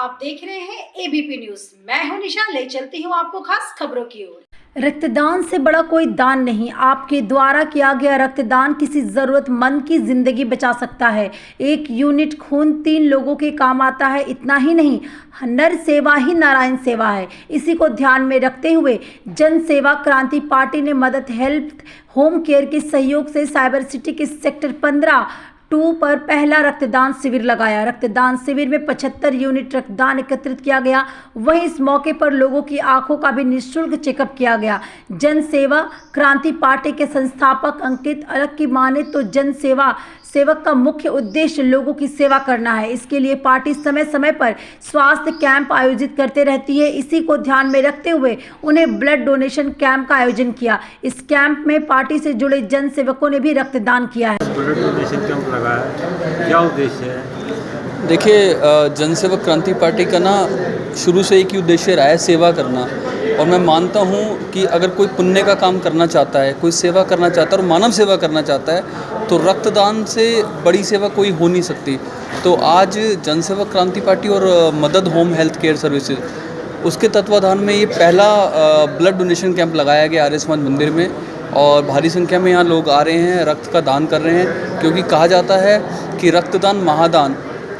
आप देख रहे हैं एबीपी न्यूज। मैं हूं निशा, ले चलती हूं आपको खास खबरों की ओर। रक्तदान से बड़ा कोई दान नहीं। आपके द्वारा किया गया रक्तदान किसी जरूरतमंद की जिंदगी बचा सकता है। 1 यूनिट खून 3 लोगों के काम आता है। इतना ही नहीं, नर सेवा ही नारायण सेवा है। इसी को ध्यान में रखते हुए जन सेवा क्रांति पार्टी ने मदद हेल्थ होम केयर के सहयोग से साइबर सिटी के सेक्टर 15-2 पर पहला रक्तदान शिविर लगाया। रक्तदान शिविर में 75 यूनिट रक्तदान एकत्रित किया गया। वहीं इस मौके पर लोगों की आंखों का भी निःशुल्क चेकअप किया गया। जन सेवा क्रांति पार्टी के संस्थापक अंकित अलग की माने तो जन सेवा सेवक का मुख्य उद्देश्य लोगों की सेवा करना है। इसके लिए पार्टी समय समय पर स्वास्थ्य कैंप आयोजित करते रहती है। इसी को ध्यान में रखते हुए उन्हें ब्लड डोनेशन कैंप का आयोजन किया। इस कैंप में पार्टी से जुड़े जन सेवकों ने भी रक्तदान किया है। ब्लड डोनेशन कैंप लगाया है, क्या उद्देश्य है? देखिए, जनसेवक क्रांति पार्टी का ना शुरू से एक ही उद्देश्य रहा है, सेवा करना। और मैं मानता हूँ कि अगर कोई पुण्य का काम करना चाहता है, कोई सेवा करना चाहता है और मानव सेवा करना चाहता है, तो रक्तदान से बड़ी सेवा कोई हो नहीं सकती। तो आज जनसेवक क्रांति पार्टी और मदद होम हेल्थ केयर सर्विसेज, उसके तत्वाधान में ये पहला ब्लड डोनेशन कैंप लगाया गया आर्य समाज मंदिर में। और भारी संख्या में यहाँ लोग आ रहे हैं, रक्त का दान कर रहे हैं, क्योंकि कहा जाता है कि रक्तदान महादान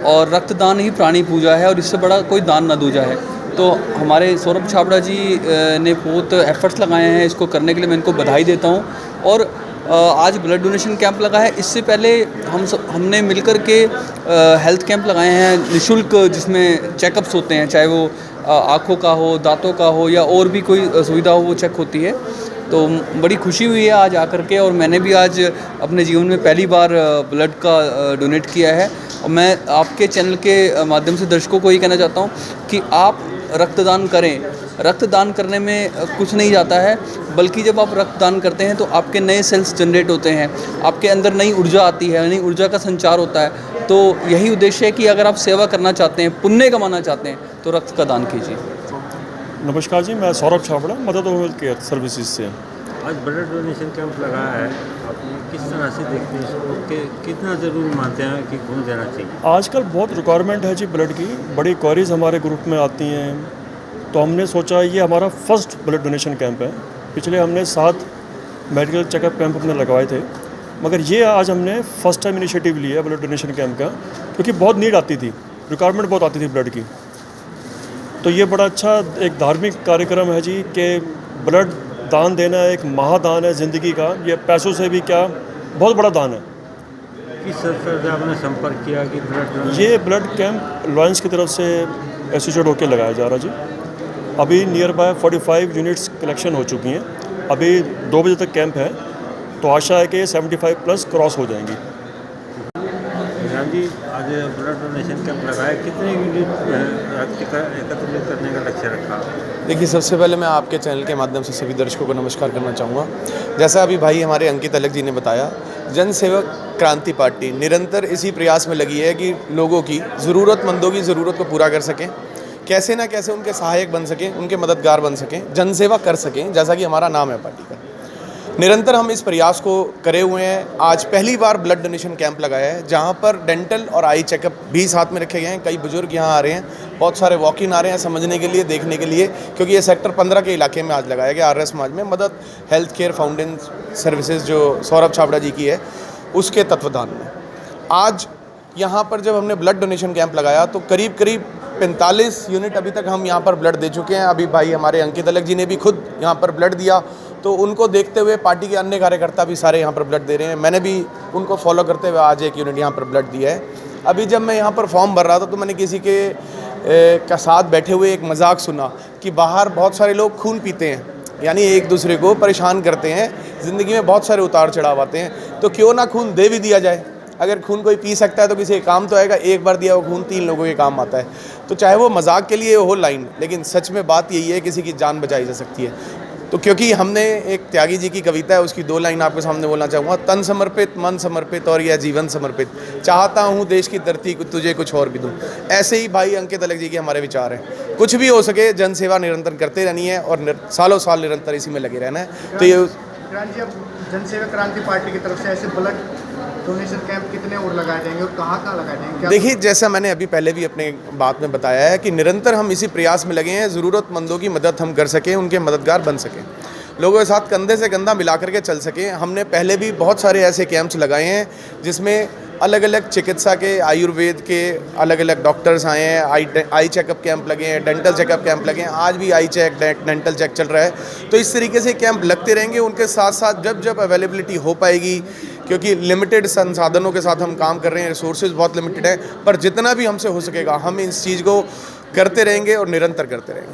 और रक्तदान ही प्राणी पूजा है और इससे बड़ा कोई दान न दूजा है। तो हमारे सौरभ छाबड़ा जी ने बहुत एफर्ट्स लगाए हैं इसको करने के लिए, मैं इनको बधाई देता हूँ। और आज ब्लड डोनेशन कैंप लगा है। इससे पहले हमने मिलकर के हेल्थ कैंप लगाए हैं निःशुल्क, जिसमें चेकअप्स होते हैं, चाहे वो आँखों का हो, दांतों का हो या और भी कोई सुविधा हो, वो चेक होती है। तो बड़ी खुशी हुई है आज आकर के, और मैंने भी आज अपने जीवन में पहली बार ब्लड का डोनेट किया है। और मैं आपके चैनल के माध्यम से दर्शकों को ये कहना चाहता हूँ कि आप रक्तदान करें। रक्तदान करने में कुछ नहीं जाता है, बल्कि जब आप रक्तदान करते हैं तो आपके नए सेल्स जनरेट होते हैं, आपके अंदर नई ऊर्जा आती है, नई ऊर्जा का संचार होता है। तो यही उद्देश्य है कि अगर आप सेवा करना चाहते हैं, पुण्य कमाना चाहते हैं, तो रक्त का दान कीजिए। नमस्कार जी, मैं सौरभ छाबड़ा, मदद होम हेल्थ केयर सर्विसेज से। आज ब्लड डोनेशन कैंप लगाया है, आप किस तरह से देखते हैं इसको, कितना ज़रूरी मानते हैं कि खून देना चाहिए? आजकल बहुत रिक्वायरमेंट है जी ब्लड की, बड़ी क्वारीज हमारे ग्रुप में आती हैं। तो हमने सोचा ये हमारा फर्स्ट ब्लड डोनेशन कैंप है। पिछले हमने 7 मेडिकल चेकअप कैंप अपने लगवाए थे, मगर ये आज हमने फर्स्ट टाइम इनिशिएटिव लिया ब्लड डोनेशन कैंप का, क्योंकि बहुत नीड आती थी, रिक्वायरमेंट बहुत आती थी ब्लड की। तो ये बड़ा अच्छा एक धार्मिक कार्यक्रम है जी कि ब्लड दान देना एक महादान है ज़िंदगी का। ये पैसों से भी क्या, बहुत बड़ा दान है। किस स्तर से आपने संपर्क किया कि ब्लड? ये ब्लड कैंप लॉयंस की तरफ से एसोसिएट होकर लगाया जा रहा जी। अभी नियर बाय 45 यूनिट्स कलेक्शन हो चुकी हैं। अभी 2 बजे तक कैंप है, तो आशा है कि 75+ क्रॉस हो जाएंगी। जी, आज ब्लड डोनेशन कैंप लगाया, कितने यूनिट रक्त एकत्रित करने का लक्ष्य रखा? देखिए, सबसे पहले मैं आपके चैनल के माध्यम से सभी दर्शकों को नमस्कार करना चाहूँगा। जैसा अभी भाई हमारे अंकित अलग जी ने बताया, जन सेवक क्रांति पार्टी निरंतर इसी प्रयास में लगी है कि लोगों की ज़रूरतमंदों की ज़रूरत को पूरा कर सकें, कैसे ना कैसे उनके सहायक बन सकें, उनके मददगार बन सकें, जनसेवा कर सकें, जैसा कि हमारा नाम है पार्टी का। निरंतर हम इस प्रयास को करे हुए हैं। आज पहली बार ब्लड डोनेशन कैंप लगाया है, जहां पर डेंटल और आई चेकअप भी साथ में रखे गए हैं। कई बुजुर्ग यहां आ रहे हैं, बहुत सारे वॉक इन आ रहे हैं समझने के लिए, देखने के लिए, क्योंकि ये सेक्टर 15 के इलाके में आज लगाया गया आर्य समाज में मदद हेल्थ केयर फाउंडेशन सर्विसेज जो सौरभ छाबड़ा जी की है, उसके तत्वाधान में। आज यहाँ पर जब हमने ब्लड डोनेशन कैंप लगाया तो करीब 45 यूनिट अभी तक हम यहाँ पर ब्लड दे चुके हैं। अभी भाई हमारे अंकित अलग जी ने भी खुद यहाँ पर ब्लड दिया, तो उनको देखते हुए पार्टी के अन्य कार्यकर्ता भी सारे यहाँ पर ब्लड दे रहे हैं। मैंने भी उनको फॉलो करते हुए आज 1 यूनिट यहाँ पर ब्लड दिया है। अभी जब मैं यहाँ पर फॉर्म भर रहा था तो मैंने किसी के साथ बैठे हुए एक मजाक सुना कि बाहर बहुत सारे लोग खून पीते हैं, यानी एक दूसरे को परेशान करते हैं, ज़िंदगी में बहुत सारे उतार चढ़ाव आते हैं, तो क्यों ना खून दे भी दिया जाए। अगर खून कोई पी सकता है तो किसी के काम तो आएगा। एक बार दिया वो खून 3 लोगों के काम आता है। तो चाहे वो मजाक के लिए हो लाइन, लेकिन सच में बात यही है, किसी की जान बचाई जा सकती है। तो क्योंकि हमने एक त्यागी जी की कविता है, उसकी 2 लाइन आपके सामने बोलना चाहूँगा। तन समर्पित, मन समर्पित और यह जीवन समर्पित, चाहता हूँ देश की धरती को तुझे कुछ और भी दूँ। ऐसे ही भाई अंकित अलग जी के हमारे विचार हैं। कुछ भी हो सके जनसेवा निरंतर करते रहनी है और सालों साल निरंतर इसी में लगे रहना है। तो ये जनसेवक क्रांति पार्टी की तरफ से ऐसे ब्लड डोनेशन कैंप कितने और लगाए जाएंगे और कहाँ लगाए जाएंगे? क्या देखिए, जैसा मैंने अभी पहले भी अपने बात में बताया है कि निरंतर हम इसी प्रयास में लगे हैं, ज़रूरतमंदों की मदद हम कर सकें, उनके मददगार बन सकें, लोगों के साथ कंधे से कंधा मिला करके चल सकें। हमने पहले भी बहुत सारे ऐसे कैंप्स लगाए हैं जिसमें अलग अलग चिकित्सा के, आयुर्वेद के अलग अलग डॉक्टर्स आए हैं, आई चेकअप कैंप लगे हैं, डेंटल चेकअप कैंप लगे हैं, आज भी आई चेक डेंटल चेक चल रहा है। तो इस तरीके से कैंप लगते रहेंगे। उनके साथ साथ जब जब अवेलेबिलिटी हो पाएगी, क्योंकि लिमिटेड संसाधनों के साथ हम काम कर रहे हैं, रिसोर्सेज बहुत लिमिटेड है, पर जितना भी हमसे हो सकेगा हम इस चीज़ को करते रहेंगे और निरंतर करते रहेंगे।